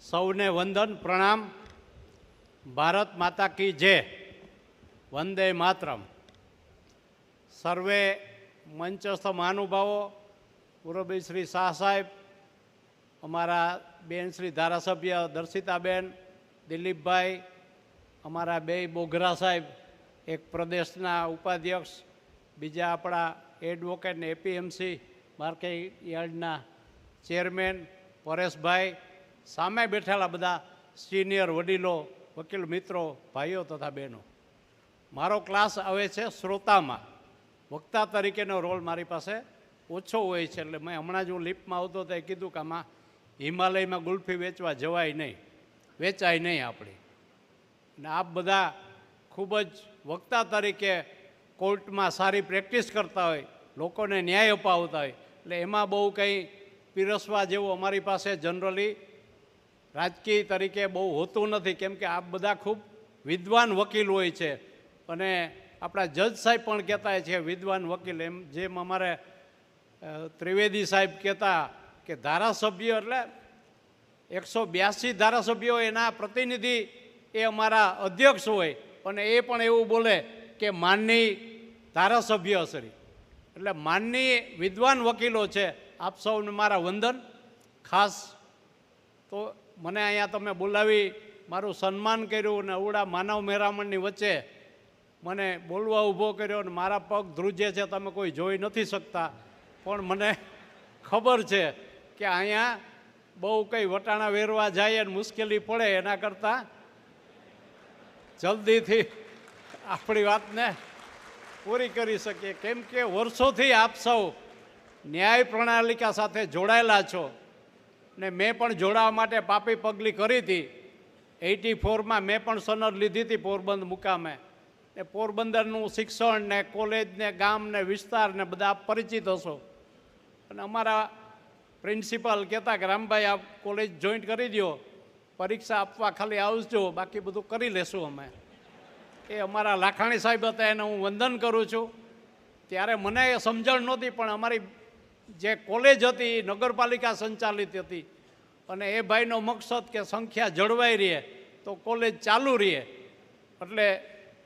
સૌને વંદન પ્રણામ. ભારત માતા કી જય. વંદે માતરમ. સર્વે મંચસ્થ મહાનુભાવો, મુરબ્બી શ્રી શાહ સાહેબ, અમારા બેન શ્રી ધારાસભ્ય દર્શિતાબેન, દિલીપભાઈ, અમારા બે બોઘરા સાહેબ, એક પ્રદેશના ઉપાધ્યક્ષ, બીજા આપણા એડવોકેટ ને એપીએમસી માર્કેટ યાર્ડના ચેરમેન પરેશભાઈ, સામે બેઠેલા બધા સિનિયર વડીલો, વકીલ મિત્રો, ભાઈઓ તથા બહેનો. મારો ક્લાસ આવે છે શ્રોતામાં. વક્તા તરીકેનો રોલ મારી પાસે ઓછો હોય છે, એટલે મેં હમણાં જ હું લિફ્ટમાં આવતો તો કીધું કે આમાં હિમાલયમાં ગુલ્ફી વેચવા જવાય નહીં, વેચાય નહીં આપણી. અને આપ બધા ખૂબ જ વક્તા તરીકે કોર્ટમાં સારી પ્રેક્ટિસ કરતા હોય, લોકોને ન્યાય અપાવતા હોય, એટલે એમાં બહુ કંઈ પીરસવા જેવું અમારી પાસે જનરલી રાજકીય તરીકે બહુ હોતું નથી, કેમ કે આપ બધા ખૂબ વિદ્વાન વકીલ હોય છે. અને આપણા જજ સાહેબ પણ કહેતા છે વિદ્વાન વકીલ, એમ જેમ અમારે ત્રિવેદી સાહેબ કહેતા કે ધારાસભ્ય એટલે 182 ધારાસભ્યો એના પ્રતિનિધિ એ અમારા અધ્યક્ષ હોય, અને એ પણ એવું બોલે કે માનની ધારાસભ્ય શ્રી, એટલે માનની વિદ્વાન વકીલો છે. આપ સૌને મારા વંદન. ખાસ તો મને અહીંયા તમે બોલાવી મારું સન્માન કર્યું અને અવડા માનવ મહેરામણની વચ્ચે મને બોલવા ઊભો કર્યો, અને મારા પગ ધ્રુજે છે, તમે કોઈ જોઈ નથી શકતા, પણ મને ખબર છે કે અહીંયા બહુ કંઈ વટાણા વેરવા જાય અને મુશ્કેલી પડે એના કરતાં જલ્દીથી આપણી વાતને પૂરી કરી શકીએ. કેમ કે વર્ષોથી આપ સૌ ન્યાય પ્રણાલિકા સાથે જોડાયેલા છો, ને મેં પણ જોડાવા માટે પાપી પગલી કરી હતી. 84માં મેં પણ સનદ લીધી હતી પોરબંદર મુકામે. ને પોરબંદરનું શિક્ષણ ને કોલેજ ને ગામ ને વિસ્તાર ને બધા આપ પરિચિત હશો. અને અમારા પ્રિન્સિપાલ કહેતા કે રામભાઈ આપ કોલેજ જોઈન્ટ કરી દો, પરીક્ષા આપવા ખાલી આવજો, બાકી બધું કરી લેશું અમે. એ અમારા લાખાણી સાહેબ હતા, એને હું વંદન કરું છું. ત્યારે મને એ સમજણ નહોતી, પણ અમારી જે કોલેજ હતી એ નગરપાલિકા સંચાલિત હતી, અને એ ભાઈનો મકસદ કે સંખ્યા જળવાઈ રહે તો કોલેજ ચાલુ રહે. એટલે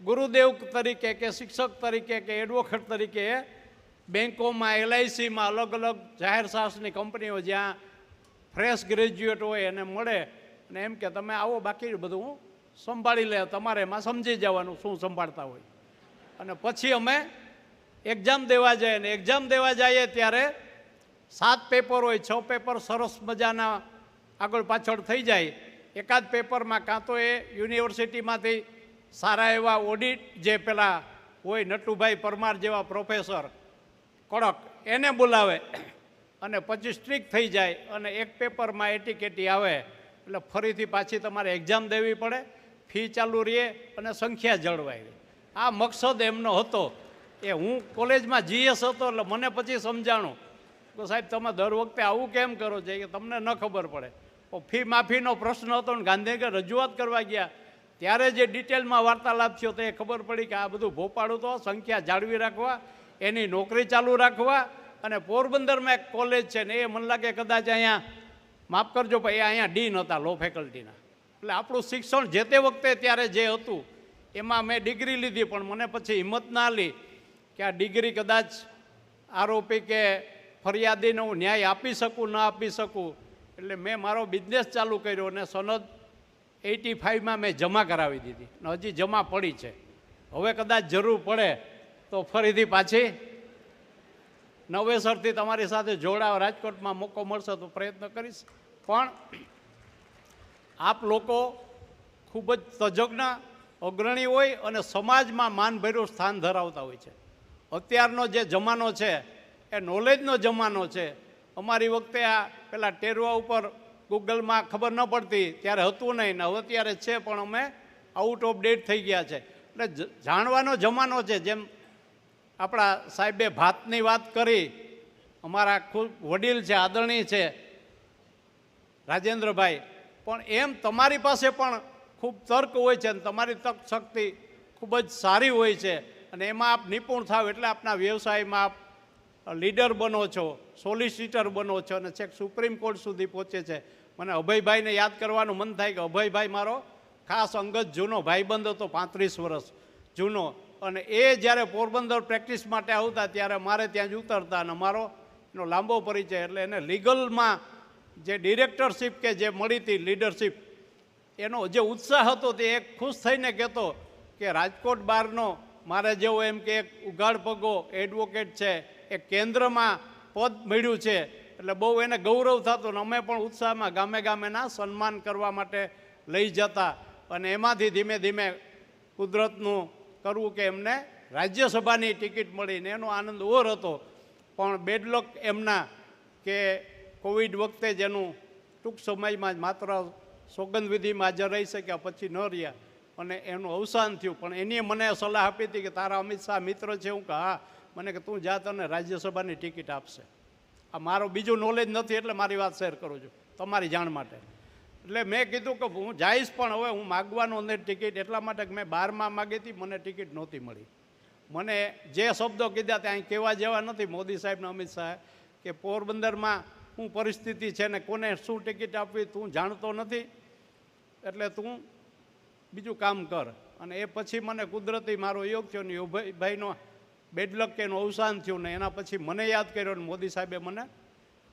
ગુરુદેવ તરીકે કે શિક્ષક તરીકે કે એડવોકેટ તરીકે બેન્કોમાં, એલઆઈસીમાં, અલગ અલગ જાહેર શાસની કંપનીઓ જ્યાં ફ્રેશ ગ્રેજ્યુએટ હોય એને મળે અને એમ કે તમે આવો, બાકી બધું હું સંભાળી લે, તમારે એમાં સમજી જવાનું શું સંભાળતા હોય. અને પછી અમે એક્ઝામ દેવા જઈએ, અને એક્ઝામ દેવા જઈએ ત્યારે 7 પેપર હોય, 6 પેપર સરસ મજાના આગળ પાછળ થઈ જાય. એકાદ પેપરમાં કાં તો એ યુનિવર્સિટીમાંથી સારા એવા ઓડિટ જે પેલા હોય નટુભાઈ પરમાર જેવા પ્રોફેસર કડક, એને બોલાવે, અને પછી સ્ટ્રિક થઈ જાય, અને એક પેપરમાં એટીકેટી આવે એટલે ફરીથી પાછી તમારે એક્ઝામ દેવી પડે, ફી ચાલુ રહે અને સંખ્યા જળવાઈ રહે. આ મકસદ એમનો હતો. એ હું કોલેજમાં જીએસ હતો એટલે મને પછી સમજાણું કે સાહેબ તમે દર વખતે આવું કેમ કરો છો, કે તમને ન ખબર પડે. ફી માફીનો પ્રશ્ન હતો ને ગાંધીનગર રજૂઆત કરવા ગયા ત્યારે જે ડિટેલમાં વાર્તાલાપ થયો તો એ ખબર પડી કે આ બધું ભોપાળું તો સંખ્યા જાળવી રાખવા, એની નોકરી ચાલુ રાખવા. અને પોરબંદરમાં એક કોલેજ છે ને, એ મને લાગે કદાચ અહીંયા માફ કરજો ભાઈ, એ અહીંયા ડીન હતા લો ફેકલ્ટીના. એટલે આપણું શિક્ષણ જે તે વખતે ત્યારે જે હતું એમાં મેં ડિગ્રી લીધી, પણ મને પછી હિંમત ના લી કે આ ડિગ્રી કદાચ આરોપી કે ફરિયાદીને હું ન્યાય આપી શકું ન આપી શકું. એટલે મેં મારો બિઝનેસ ચાલુ કર્યો અને સનદ 85માં મેં જમા કરાવી દીધી, ને હજી જમા પડી છે. હવે કદાચ જરૂર પડે તો ફરીથી પાછી નવેસરથી તમારી સાથે જોડાવા રાજકોટમાં મોકો મળશે તો પ્રયત્ન કરીશ. પણ આપ લોકો ખૂબ જ તજજ્ઞ અગ્રણી હોય અને સમાજમાં માનભર્યું સ્થાન ધરાવતા હોય છે. અત્યારનો જે જમાનો છે એ નોલેજનો જમાનો છે. અમારી વખતે આ પેલા ટેરવા ઉપર ગૂગલમાં ખબર ન પડતી ત્યારે હતું નહીં, ને હવે ત્યારે છે, પણ અમે આઉટ ઓફ ડેટ થઈ ગયા છે. એટલે જાણવાનો જમાનો છે. જેમ આપણા સાહેબે ભાતની વાત કરી, અમારા ખૂબ વડીલ છે, આદરણીય છે રાજેન્દ્રભાઈ, પણ એમ તમારી પાસે પણ ખૂબ તર્ક હોય છે, અને તમારી તર્ક શક્તિ ખૂબ જ સારી હોય છે, અને એમાં આપ નિપુણ થાવ એટલે આપના વ્યવસાયમાં આપ લીડર બનો છો, સોલિસિટર બનો છો, અને છેક સુપ્રીમ કોર્ટ સુધી પહોંચે છે. મને અભયભાઈને યાદ કરવાનું મન થાય કે અભયભાઈ મારો ખાસ અંગત જૂનો ભાઈબંધ હતો, 35 વર્ષ જૂનો. અને એ જ્યારે પોરબંદર પ્રેક્ટિસ માટે આવતા ત્યારે મારે ત્યાં જ ઉતરતા, અને મારો એનો લાંબો પરિચય. એટલે એને લીગલમાં જે ડિરેક્ટરશીપ કે જે મળી હતી લીડરશીપ, એનો જે ઉત્સાહ હતો તે એક ખુશ થઈને કહેતો કે રાજકોટ બારનો મારે જેવો એમ કે એક ઉઘાડ પગો એડવોકેટ છે, એ કેન્દ્રમાં પદ મળ્યું છે. એટલે બહુ એને ગૌરવ થતું, ને અમે પણ ઉત્સાહમાં ગામે ગામેના સન્માન કરવા માટે લઈ જતા. અને એમાંથી ધીમે ધીમે કુદરતનું કરવું કે એમને રાજ્યસભાની ટિકિટ મળીને એનો આનંદ ઓર હતો. પણ બેડલક એમના કે કોવિડ વખતે જેનું ટૂંક સમયમાં જ માત્ર સોગંદવિધિમાં હાજર રહી શક્યા, પછી ન રહ્યા અને એનું અવસાન થયું. પણ એની મને સલાહ આપી હતી કે તારા અમિત શાહ મિત્ર છે. હું કે હા. મને કે તું જા, તને રાજ્યસભાની ટિકિટ આપશે. આ મારો બીજું નોલેજ નથી એટલે મારી વાત શેર કરું છું તમારી જાણ માટે. એટલે મેં કીધું કે હું જઈશ, પણ હવે હું માગવાનો નથી ટિકિટ, એટલા માટે કે મેં 12માં માગી હતી, મને ટિકિટ નહોતી મળી. મને જે શબ્દો કીધા ત્યાં કહેવા જેવા નથી મોદી સાહેબને અમિત શાહ, કે પોરબંદરમાં શું પરિસ્થિતિ છે ને કોને શું ટિકિટ આપવી તું જાણતો નથી, એટલે તું બીજું કામ કર. અને એ પછી મને કુદરતી મારો યોગ થયો ને ભાઈનો બેડલક કે એનું અવસાન થયું ને એના પછી મને યાદ કર્યો ને મોદી સાહેબે મને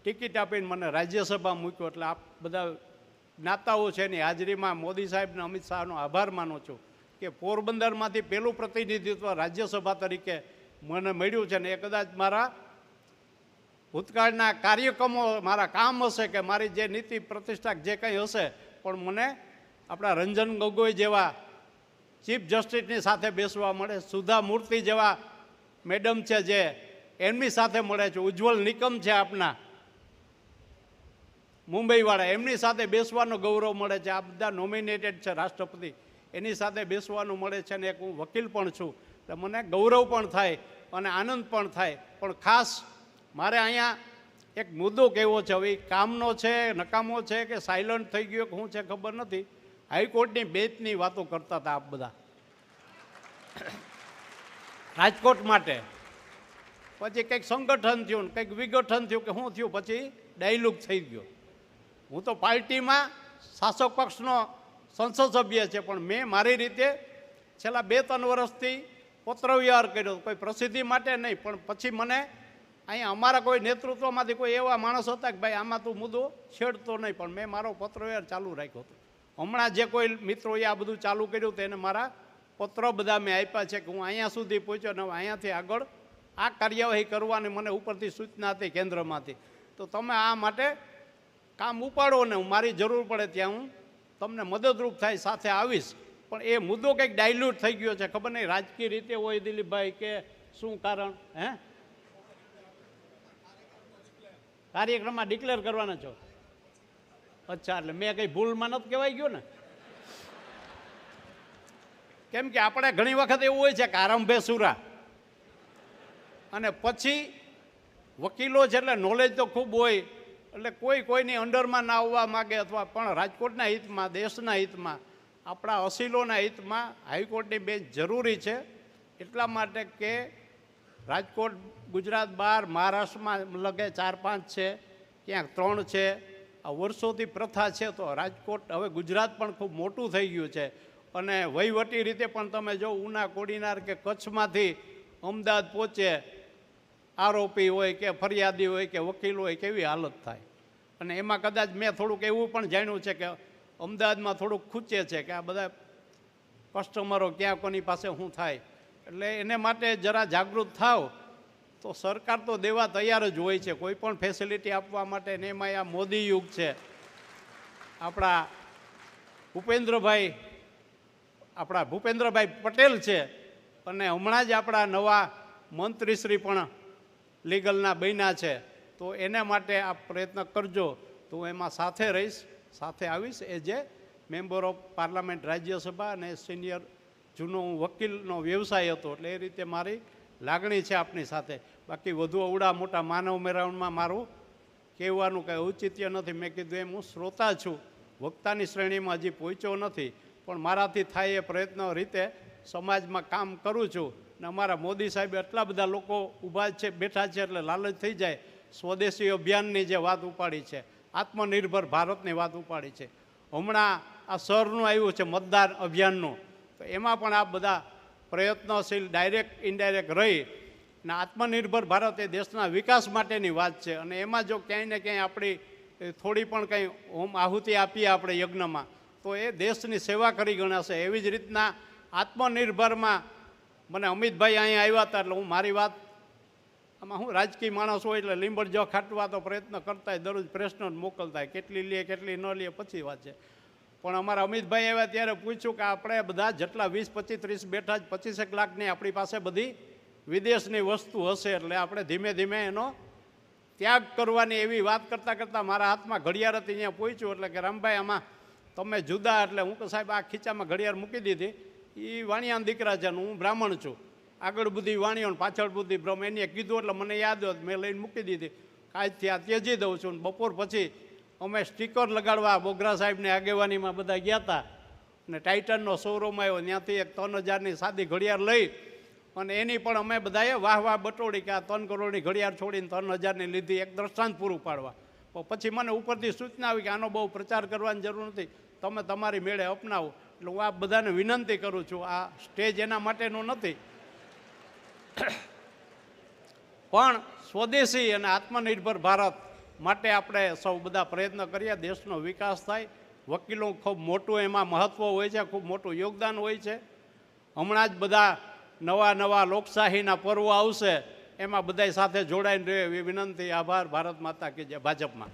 ટિકિટ આપીને મને રાજ્યસભા મૂક્યો. એટલે આપ બધા જ્ઞાતાઓ છે એની હાજરીમાં મોદી સાહેબને અમિત શાહનો આભાર માનું છું કે પોરબંદરમાંથી પહેલું પ્રતિનિધિત્વ રાજ્યસભા તરીકે મને મળ્યું છે. ને એ કદાચ મારા ભૂતકાળના કાર્યક્રમો, મારા કામ હશે કે મારી જે નીતિ પ્રતિષ્ઠા જે કંઈ હશે, પણ મને આપણા રંજન ગગોઈ જેવા ચીફ જસ્ટિસની સાથે બેસવા મળે, સુધા મૂર્તિ જેવા મેડમ છે જે એમની સાથે મળે છે, ઉજ્જવલ નિકમ છે આપના મુંબઈવાળા, એમની સાથે બેસવાનો ગૌરવ મળે છે. આ બધા નોમિનેટેડ છે રાષ્ટ્રપતિ, એની સાથે બેસવાનું મળે છે. અને એક હું વકીલ પણ છું, એટલે મને ગૌરવ પણ થાય અને આનંદ પણ થાય. પણ ખાસ મારે અહીંયા એક મુદ્દો કહેવો છે. હવે કામનો છે, નકામો છે કે સાયલન્ટ થઈ ગયો કે શું છે ખબર નથી. હાઈકોર્ટની બેન્ચની વાતો કરતા હતા આપ બધા રાજકોટ માટે. પછી કંઈક સંગઠન થયું, કંઈક વિઘટન થયું કે શું થયું, પછી ડાયલોગ થઈ ગયો. હું તો પાર્ટીમાં શાસક પક્ષનો સંસદ સભ્ય છે, પણ મેં મારી રીતે છેલ્લા 2-3 વર્ષથી પત્રવ્યવહાર કર્યો, કોઈ પ્રસિદ્ધિ માટે નહીં. પણ પછી મને અહીંયા અમારા કોઈ નેતૃત્વમાંથી કોઈ એવા માણસ હતા કે ભાઈ આમાં તું મુદ્દો છેડતો નહીં, પણ મેં મારો પત્રવ્યવહાર ચાલુ રાખ્યો હતો. હમણાં જે કોઈ મિત્રોએ આ બધું ચાલુ કર્યું તો એને મારા પત્ર બધા મેં આપ્યા છે કે હું અહીંયા સુધી પહોંચ્યો ને અહીંયાથી આગળ આ કાર્યવાહી કરવાની મને ઉપરથી સૂચના હતી કેન્દ્રમાંથી. તો તમે આ માટે કામ ઉપાડો ને મારી જરૂર પડે ત્યાં હું તમને મદદરૂપ થાય સાથે આવીશ. પણ એ મુદ્દો કંઈક ડાયલ્યુટ થઈ ગયો છે, ખબર નહીં રાજકીય રીતે હોય દિલીપભાઈ કે શું કારણ. કાર્યક્રમમાં ડિક્લેર કરવાના છો? અચ્છા, એટલે મેં કંઈ ભૂલમાં નથી કહેવાય ગયો ને. કેમ કે આપણે ઘણી વખત એવું હોય છે કે આરંભે સુરા, અને પછી વકીલો છે એટલે નોલેજ તો ખૂબ હોય, એટલે કોઈની અંડરમાં ના આવવા માગે. અથવા પણ રાજકોટના હિતમાં, દેશના હિતમાં, આપણા અસીલોના હિતમાં હાઈકોર્ટની બેન્ચ જરૂરી છે. એટલા માટે કે રાજકોટ ગુજરાત બહાર મહારાષ્ટ્રમાં લગે 4-5 છે, ક્યાંક 3 છે. આ વર્ષોથી પ્રથા છે. તો રાજકોટ હવે ગુજરાત પણ ખૂબ મોટું થઈ ગયું છે. અને વહીવટી રીતે પણ તમે જો ઉના, કોડીનાર કે કચ્છમાંથી અમદાવાદ પહોંચે આરોપી હોય કે ફરિયાદી હોય કે વકીલ હોય, કેવી હાલત થાય. અને એમાં કદાચ મેં થોડુંક એવું પણ જાણ્યું છે કે અમદાવાદમાં થોડુંક ખૂચે છે કે આ બધા કસ્ટમરો ક્યાં કોની પાસે શું થાય. એટલે એને માટે જરા જાગૃત થાવ તો સરકાર તો દેવા તૈયાર જ હોય છે કોઈ પણ ફેસિલિટી આપવા માટે. ને એમાં આ મોદી યુગ છે. આપણા ભૂપેન્દ્રભાઈ પટેલ છે, અને હમણાં જ આપણા નવા મંત્રીશ્રી પણ લીગલના બન્યા છે. તો એના માટે આપ પ્રયત્ન કરજો. તો હું એમાં સાથે રહીશ, સાથે આવીશ. એ જે મેમ્બર ઓફ પાર્લામેન્ટ રાજ્યસભા અને સિનિયર જૂનો હું વકીલનો વ્યવસાય હતો, એટલે એ રીતે મારી લાગણી છે આપની સાથે. બાકી વધુ અવડા મોટા માનવ મેળાવણમાં મારું કહેવાનું કંઈ ઔચિત્ય નથી. મેં કીધું એમ હું શ્રોતા છું, વક્તાની શ્રેણીમાં હજી પહોંચ્યો નથી, પણ મારાથી થાય એ પ્રયત્ન રીતે સમાજમાં કામ કરું છું. ને અમારા મોદી સાહેબે એટલા બધા લોકો ઊભા છે, બેઠા છે, એટલે લાલચ થઈ જાય. સ્વદેશી અભિયાનની જે વાત ઉપાડી છે, આત્મનિર્ભર ભારતની વાત ઉપાડી છે. હમણાં આ શહેરનું આવ્યું છે મતદાર અભિયાનનું, તો એમાં પણ આ બધા પ્રયત્નશીલ ડાયરેક્ટ ઇનડાયરેક્ટ રહી અને આત્મનિર્ભર ભારત એ દેશના વિકાસ માટેની વાત છે. અને એમાં જો ક્યાંય ને ક્યાંય આપણી થોડી પણ કંઈ હોમ આહુતિ આપીએ આપણે યજ્ઞમાં, તો એ દેશની સેવા કરી ગણાશે. એવી જ રીતના આત્મનિર્ભરમાં મને અમિતભાઈ અહીંયા આવ્યા હતા એટલે હું મારી વાત આમાં હું રાજકીય માણસ હોય એટલે લીંબડ જો ખાટવા તો પ્રયત્ન કરતા દરરોજ પ્રશ્નો મોકલતા કેટલી લે કેટલી ન લે પછી વાત છે. પણ અમારા અમિતભાઈ આવ્યા ત્યારે પૂછ્યું કે આપણે બધા જેટલા 20, 25, 30 બેઠા જ 25 લાખની આપણી પાસે બધી વિદેશની વસ્તુ હશે એટલે આપણે ધીમે ધીમે એનો ત્યાગ કરવાની એવી વાત કરતાં કરતાં મારા હાથમાં ઘડિયાળ હતી અહીંયા પહોંચ્યું એટલે કે રામભાઈ આમાં તમે જુદા એટલે હું કે સાહેબ આ ખીચામાં ઘડિયાળ મૂકી દીધી. એ વાણિયાના દીકરા છે ને હું બ્રાહ્મણ છું, આગળ બધી વાણીઓ ને પાછળ બધી બ્રહ્મ એને કીધું એટલે મને યાદ હોત મેં લઈને મૂકી દીધી. આજથી આ ત્યજી દઉં છું. બપોર પછી અમે સ્ટીકર લગાડવા બોગરા સાહેબની આગેવાનીમાં બધા ગયા હતા અને ટાઇટનનો શોરૂમ આવ્યો, ત્યાંથી એક 3000ની સાદી ઘડિયાળ લઈ અને એની પણ અમે બધાએ વાહ વાહ બટોડી કે આ 3 કરોડની ઘડિયાળ છોડીને 3000ની લીધી, એક દ્રષ્ટાંત પૂરું પાડવા. પછી મને ઉપરથી સૂચના આવી કે આનો બહુ પ્રચાર કરવાની જરૂર નથી, તમે તમારી મેળે અપનાવો. એટલે હું આ બધાને વિનંતી કરું છું, આ સ્ટેજ એના માટેનું નથી પણ સ્વદેશી અને આત્મનિર્ભર ભારત માટે આપણે સૌ બધા પ્રયત્ન કરીએ, દેશનો વિકાસ થાય. વકીલો ખૂબ મોટું એમાં મહત્ત્વ હોય છે, ખૂબ મોટું યોગદાન હોય છે. હમણાં જ બધા નવા લોકશાહીના પર્વો આવશે, એમાં બધા સાથે જોડાઈને રહે એવી વિનંતી. આભાર. ભારત માતા કી જય. ભાજપમાં